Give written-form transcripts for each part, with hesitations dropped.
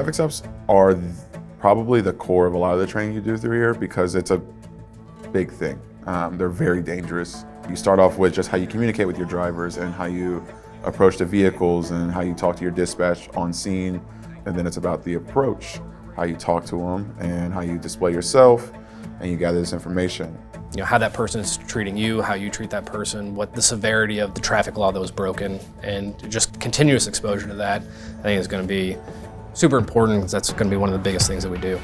traffic stops are probably the core of a lot of the training you do through here because it's a big thing. They're very dangerous. You start off with just how you communicate with your drivers and how you approach the vehicles and how you talk to your dispatch on scene. And then it's about the approach, how you talk to them and how you display yourself and you gather this information. You know, how that person is treating you, how you treat that person, what the severity of the traffic law that was broken, and just continuous exposure to that, I think is going to be super important because that's going to be one of the biggest things that we do.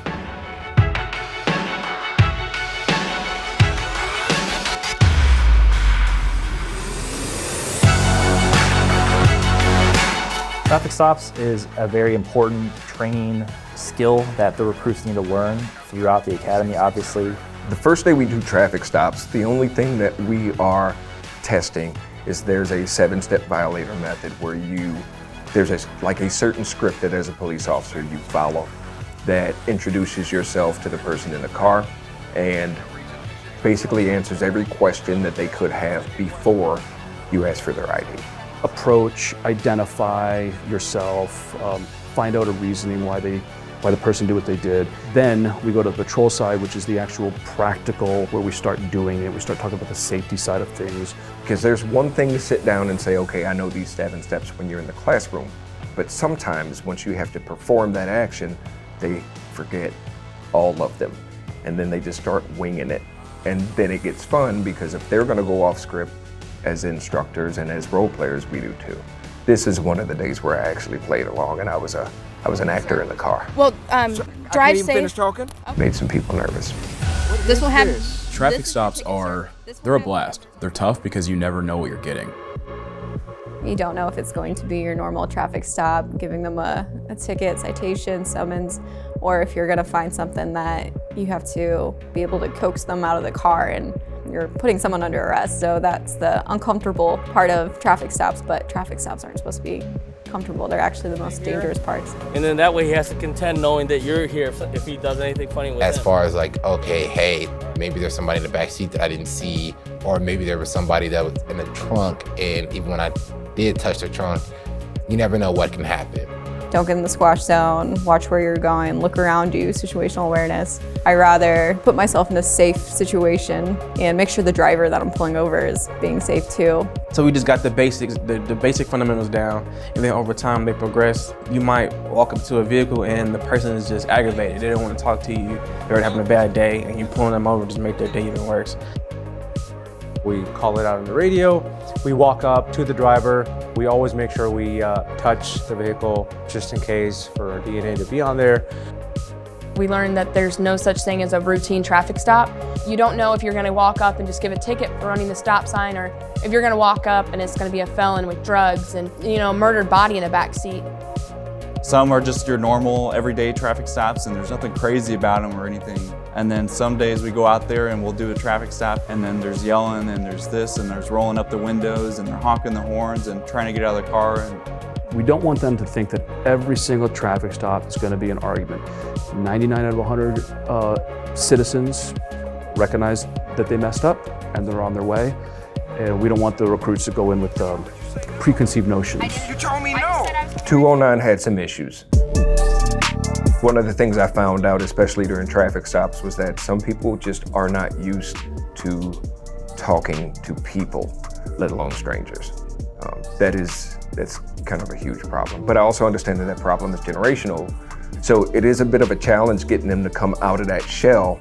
Traffic stops is a very important training skill that the recruits need to learn throughout the academy, obviously. The first day we do traffic stops, the only thing that we are testing is there's a 7-step violator method where there's a certain script that as a police officer you follow that introduces yourself to the person in the car and basically answers every question that they could have before you ask for their ID. Approach, identify yourself, find out a reasoning why the person did what they did. Then we go to the patrol side, which is the actual practical, where we start doing it. We start talking about the safety side of things. Because there's one thing to sit down and say, okay, I know these 7 steps when you're in the classroom, but sometimes once you have to perform that action, they forget all of them. And then they just start winging it. And then it gets fun because if they're gonna go off script as instructors and as role players, we do too. This is one of the days where I actually played along and I was an actor in the car. Well, drive safe. Finish talking? Okay. Made some people nervous. This will have... Traffic stops they're a blast. They're tough because you never know what you're getting. You don't know if it's going to be your normal traffic stop, giving them a ticket, citation, summons, or if you're gonna find something that you have to be able to coax them out of the car and you're putting someone under arrest. So that's the uncomfortable part of traffic stops, but traffic stops aren't supposed to be comfortable. They're actually the most dangerous parts. And then that way he has to contend knowing that you're here if he does anything funny with him. As far as like, okay, hey, maybe there's somebody in the back seat that I didn't see, or maybe there was somebody that was in the trunk, and even when I did touch the trunk, you never know what can happen. Don't get in the squash zone, watch where you're going, look around you, situational awareness. I rather put myself in a safe situation and make sure the driver that I'm pulling over is being safe too. So we just got the basics, the basic fundamentals down, and then over time they progress. You might walk up to a vehicle and the person is just aggravated. They don't want to talk to you, they're having a bad day, and you pulling them over just make their day even worse. We call it out on the radio, we walk up to the driver, we always make sure we touch the vehicle just in case for our DNA to be on there. We learned that there's no such thing as a routine traffic stop. You don't know if you're gonna walk up and just give a ticket for running the stop sign, or if you're gonna walk up and it's gonna be a felon with drugs and, you know, a murdered body in the back seat. Some are just your normal everyday traffic stops and there's nothing crazy about them or anything. And then some days we go out there and we'll do a traffic stop and then there's yelling and there's this and there's rolling up the windows and they're honking the horns and trying to get out of the car. And we don't want them to think that every single traffic stop is going to be an argument. 99 out of 100 citizens recognize that they messed up and they're on their way. And we don't want the recruits to go in with preconceived notions. You told me no! 209 had some issues. One of the things I found out, especially during traffic stops, was that some people just are not used to talking to people, let alone strangers. That's kind of a huge problem. But I also understand that problem is generational. So it is a bit of a challenge getting them to come out of that shell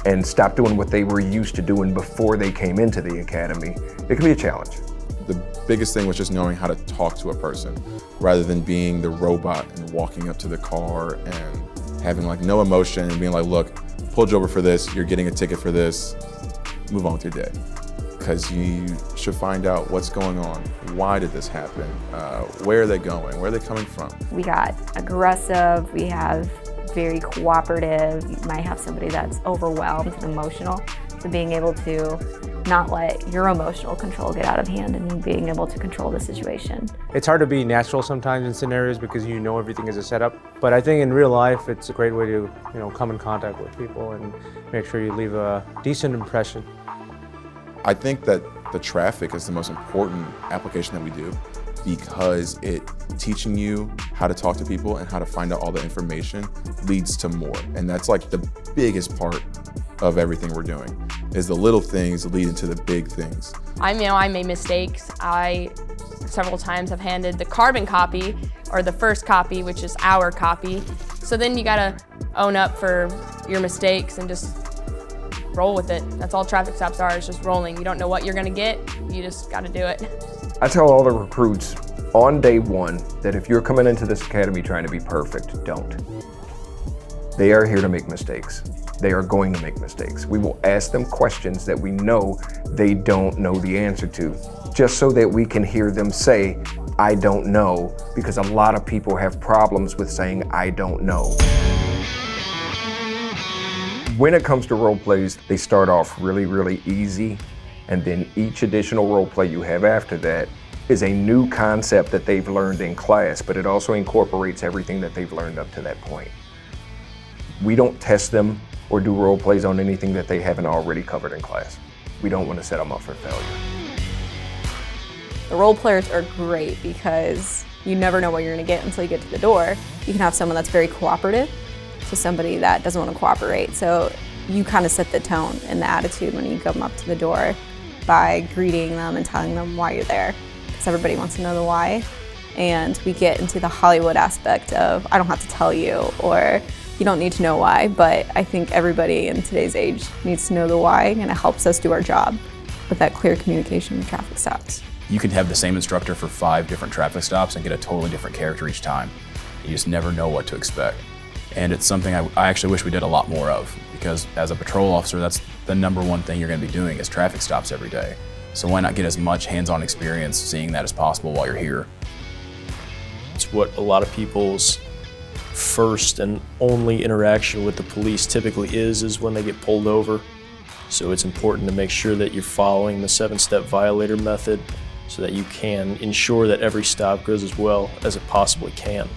and stop doing what they were used to doing before they came into the academy. It can be a challenge. The biggest thing was just knowing how to talk to a person rather than being the robot and walking up to the car and having like no emotion and being like, look, pulled you over for this, you're getting a ticket for this, move on with your day. Because you should find out what's going on. Why did this happen? Where are they going? Where are they coming from? We got aggressive, we have very cooperative, you might have somebody that's overwhelmed and emotional. So being able to not let your emotional control get out of hand and being able to control the situation. It's hard to be natural sometimes in scenarios because you know everything is a setup. But I think in real life, it's a great way to, come in contact with people and make sure you leave a decent impression. I think that the traffic is the most important application that we do. because teaching you how to talk to people and how to find out all the information leads to more. And that's like the biggest part of everything we're doing, is the little things lead into the big things. I made mistakes. I several times have handed the carbon copy or the first copy, which is our copy. So then you gotta own up for your mistakes and just roll with it. That's all traffic stops are, is just rolling. You don't know what you're gonna get, you just gotta do it. I tell all the recruits on day one that if you're coming into this academy trying to be perfect, don't. They are here to make mistakes. They are going to make mistakes. We will ask them questions that we know they don't know the answer to, just so that we can hear them say, I don't know, because a lot of people have problems with saying, I don't know. When it comes to role plays, they start off really, really easy, and then each additional role play you have after that is a new concept that they've learned in class, but it also incorporates everything that they've learned up to that point. We don't test them or do role plays on anything that they haven't already covered in class. We don't want to set them up for failure. The role players are great because you never know what you're going to get until you get to the door. You can have someone that's very cooperative to somebody that doesn't want to cooperate. So you kind of set the tone and the attitude when you come up to the door by greeting them and telling them why you're there, because everybody wants to know the why. And we get into the Hollywood aspect of, I don't have to tell you, or you don't need to know why, but I think everybody in today's age needs to know the why, and it helps us do our job with that clear communication with traffic stops. You can have the same instructor for 5 different traffic stops and get a totally different character each time. You just never know what to expect. And it's something I actually wish we did a lot more of, because as a patrol officer, that's the #1 thing you're going to be doing is traffic stops every day. So why not get as much hands-on experience seeing that as possible while you're here? It's what a lot of people's first and only interaction with the police typically is when they get pulled over. So it's important to make sure that you're following the 7-step violator method so that you can ensure that every stop goes as well as it possibly can.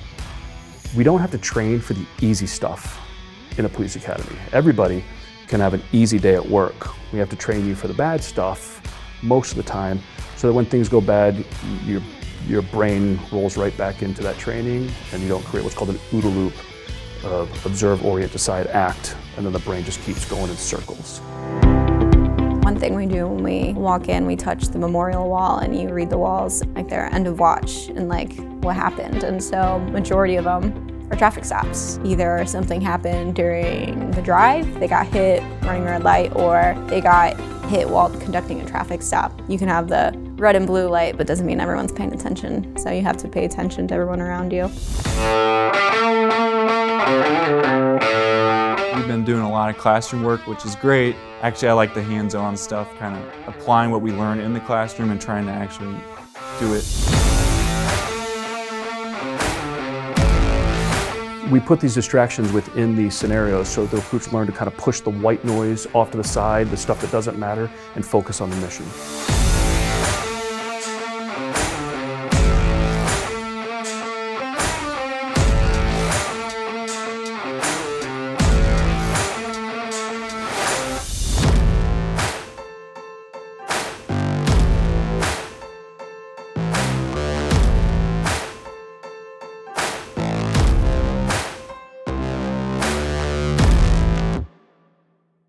We don't have to train for the easy stuff in a police academy. Everybody can have an easy day at work. We have to train you for the bad stuff most of the time so that when things go bad, your brain rolls right back into that training and you don't create what's called an OODA loop of observe, orient, decide, act, and then the brain just keeps going in circles. One thing we do when we walk in, we touch the memorial wall and you read the walls like they're end of watch and like what happened. And so majority of them are traffic stops. Either something happened during the drive, they got hit running a red light, or they got hit while conducting a traffic stop. You can have the red and blue light, but doesn't mean everyone's paying attention. So you have to pay attention to everyone around you. We've been doing a lot of classroom work, which is great. Actually, I like the hands-on stuff, kind of applying what we learn in the classroom and trying to actually do it. We put these distractions within these scenarios so the recruits learn to kind of push the white noise off to the side, the stuff that doesn't matter, and focus on the mission.